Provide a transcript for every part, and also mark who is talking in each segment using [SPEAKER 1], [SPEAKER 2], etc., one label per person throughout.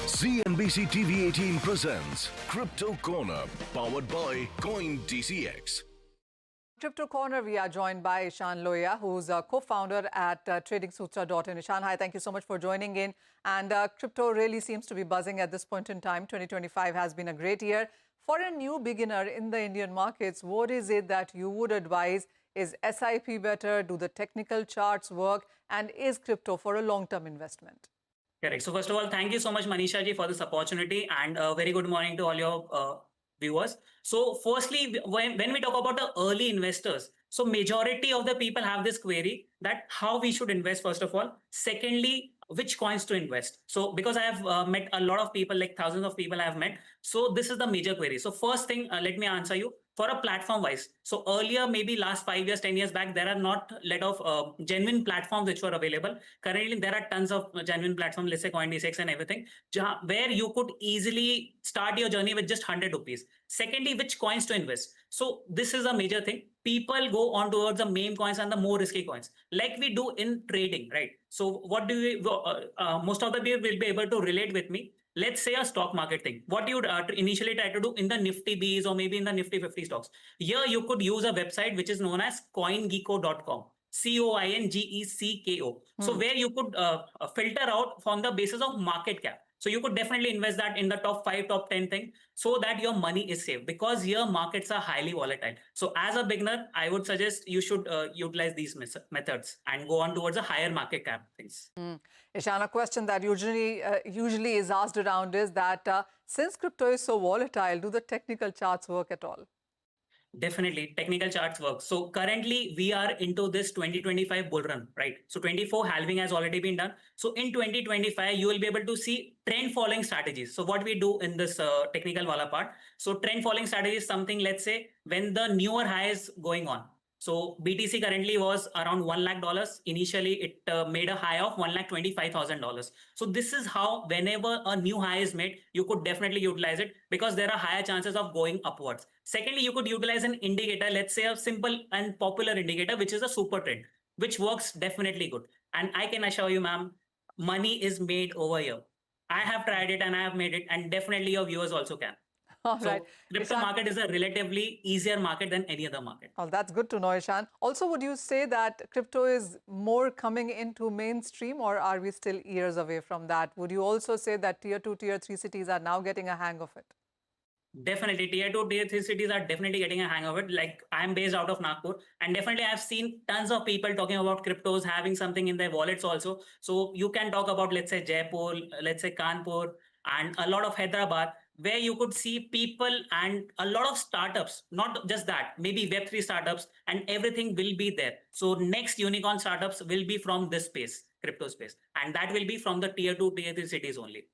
[SPEAKER 1] CNBC-TV18 presents Crypto Corner, powered by CoinDCX.
[SPEAKER 2] Crypto Corner, we are joined by Eshan Loiya, who's a co-founder at TradingSutra.in. Eshan, hi, thank you so much for joining in. And crypto really seems to be buzzing at this point in time. 2025 has been a great year. For a new beginner in the Indian markets, what is it that you would advise? Is SIP better? Do the technical charts work? And is crypto for a long-term investment?
[SPEAKER 3] Correct. So first of all, thank you so much, Manisha ji, for this opportunity, and very good morning to all your viewers. So firstly, when we talk about the early investors, so majority of the people have this query that how we should invest, first of all. Secondly, which coins to invest. So because I have met a lot of people, like thousands of people I have met. So this is the major query. So first thing, let me answer you. For a platform wise, so earlier, maybe last 5 years, 10 years back, there are not a lot of genuine platforms which were available. Currently, there are tons of genuine platforms, let's say CoinDCX and everything, where you could easily start your journey with just 100 rupees. Secondly, which coins to invest. So this is a major thing. People go on towards the meme coins and the more risky coins, like we do in trading, right? So what do we, most of the people will be able to relate with me. Let's say a stock market thing. What you would initially try to do in the Nifty Bs or maybe in the Nifty 50 stocks. Here you could use a website which is known as coingecko.com. COINGECKO. So where you could filter out from the basis of market cap. So you could definitely invest that in the top 5, top 10 thing so that your money is safe, because here markets are highly volatile. So as a beginner, I would suggest you should utilize these methods and go on towards a higher market cap things.
[SPEAKER 2] Eshan, a question that usually is asked around is that since crypto is so volatile, do the technical charts work at all?
[SPEAKER 3] Definitely, technical charts work. So currently we are into this 2025 bull run, right? So 24 halving has already been done. So in 2025, you will be able to see trend following strategies. So what we do in this technical wala part. So trend following strategy is something, let's say, when the newer high is going on. So BTC currently was around $1 lakh. Initially, it made a high of $1,25,000. So this is how, whenever a new high is made, you could definitely utilize it because there are higher chances of going upwards. Secondly, you could utilize an indicator, let's say a simple and popular indicator, which is a super trend, which works definitely good. And I can assure you, ma'am, money is made over here. I have tried it and I have made it, and definitely your viewers also can.
[SPEAKER 2] All
[SPEAKER 3] So
[SPEAKER 2] right.
[SPEAKER 3] crypto market is a relatively easier market than any other market.
[SPEAKER 2] Oh, that's good to know, Eshan. Also, would you say that crypto is more coming into mainstream, or are we still years away from that? Would you also say that tier 2, tier 3 cities are now getting a hang of it?
[SPEAKER 3] Definitely, tier 2, tier 3 cities are definitely getting a hang of it. Like, I'm based out of Nagpur, and definitely I've seen tons of people talking about cryptos, having something in their wallets also. So you can talk about, let's say, Jaipur, let's say Kanpur, and a lot of Hyderabad, where you could see people and a lot of startups, not just that, maybe Web3 startups, and everything will be there. So next unicorn startups will be from this space, crypto space, and that will be from the tier 2, tier 3 cities only.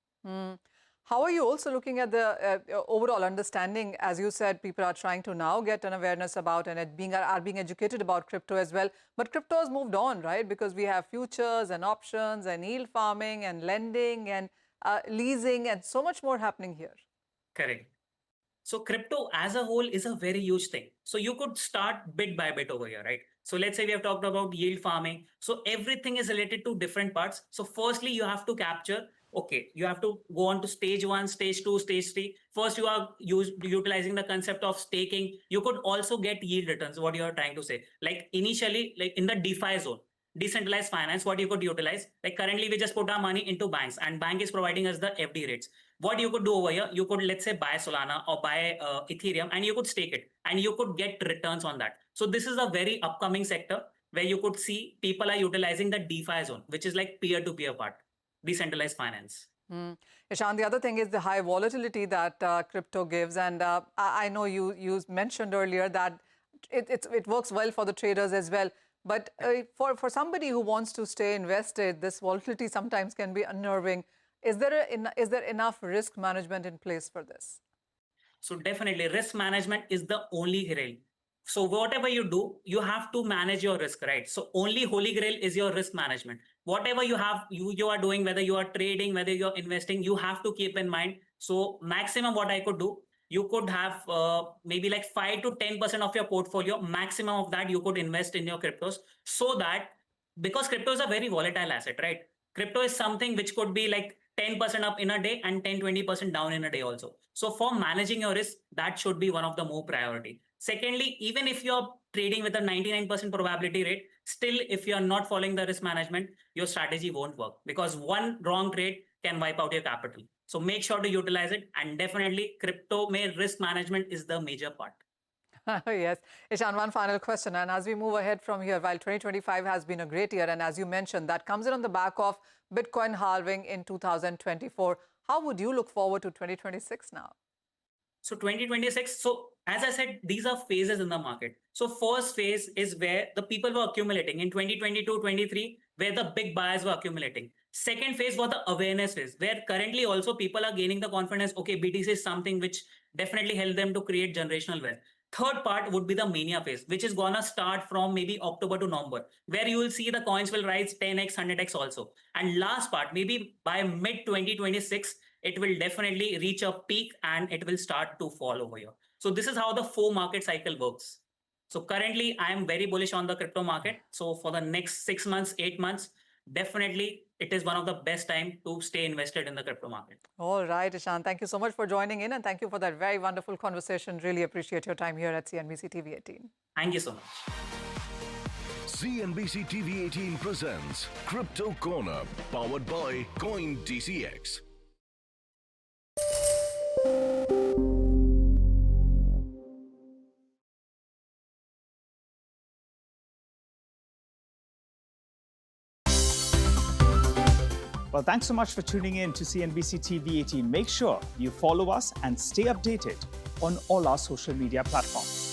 [SPEAKER 2] How are you also looking at the overall understanding? As you said, people are trying to now get an awareness about and are being educated about crypto as well. But crypto has moved on, right? Because we have futures and options and yield farming and lending and leasing and so much more happening here.
[SPEAKER 3] Correct. So crypto as a whole is a very huge thing. So you could start bit by bit over here, right? So let's say we have talked about yield farming. So everything is related to different parts. So firstly, you have to capture, okay, you have to go on to stage 1, stage 2, stage 3. First, you are utilizing the concept of staking. You could also get yield returns, what you are trying to say. Like initially, like in the DeFi zone, decentralized finance, what you could utilize, like currently we just put our money into banks and bank is providing us the FD rates. What you could do over here, you could, let's say, buy Solana or buy Ethereum, and you could stake it and you could get returns on that. So this is a very upcoming sector where you could see people are utilizing the DeFi zone, which is like peer-to-peer part, decentralized finance.
[SPEAKER 2] Eshan, the other thing is the high volatility that crypto gives. And I know you mentioned earlier that it works well for the traders as well. But for somebody who wants to stay invested, this volatility sometimes can be unnerving. Is there enough risk management in place for this?
[SPEAKER 3] So definitely risk management is the only grail. So whatever you do, you have to manage your risk, right? So only holy grail is your risk management. Whatever you are doing, whether you are trading, whether you're investing, you have to keep in mind. So maximum what I could do, you could have maybe like 5 to 10% of your portfolio. Maximum of that you could invest in your cryptos, so that, because crypto is a very volatile asset, right? Crypto is something which could be like 10% up in a day and 10-20% down in a day also. So for managing your risk, that should be one of the more priority. Secondly, even if you're trading with a 99% probability rate, still if you're not following the risk management, your strategy won't work, because one wrong trade can wipe out your capital. So make sure to utilize it, and definitely crypto risk management is the major part.
[SPEAKER 2] Yes. Eshan, one final question. And as we move ahead from here, while 2025 has been a great year, and as you mentioned, that comes in on the back of Bitcoin halving in 2024, how would you look forward to 2026 now?
[SPEAKER 3] So 2026, so as I said, these are phases in the market. So first phase is where the people were accumulating in 2022-23, where the big buyers were accumulating. Second phase was the awareness phase, where currently also people are gaining the confidence, okay, BTC is something which definitely helped them to create generational wealth. Third part would be the mania phase, which is gonna start from maybe October to November, where you will see the coins will rise 10x, 100x also. And last part, maybe by mid 2026, it will definitely reach a peak and it will start to fall over here. So this is how the 4 market cycle works. So currently, I am very bullish on the crypto market. So for the next 6 months, 8 months, definitely it is one of the best time to stay invested in the crypto market.
[SPEAKER 2] All right, Eshan, thank you so much for joining in, and thank you for that very wonderful conversation. Really appreciate your time here at CNBC TV18.
[SPEAKER 3] Thank you so much.
[SPEAKER 1] CNBC-TV18 presents Crypto Corner, powered by CoinDCX.
[SPEAKER 4] Well, thanks so much for tuning in to CNBC TV18. Make sure you follow us and stay updated on all our social media platforms.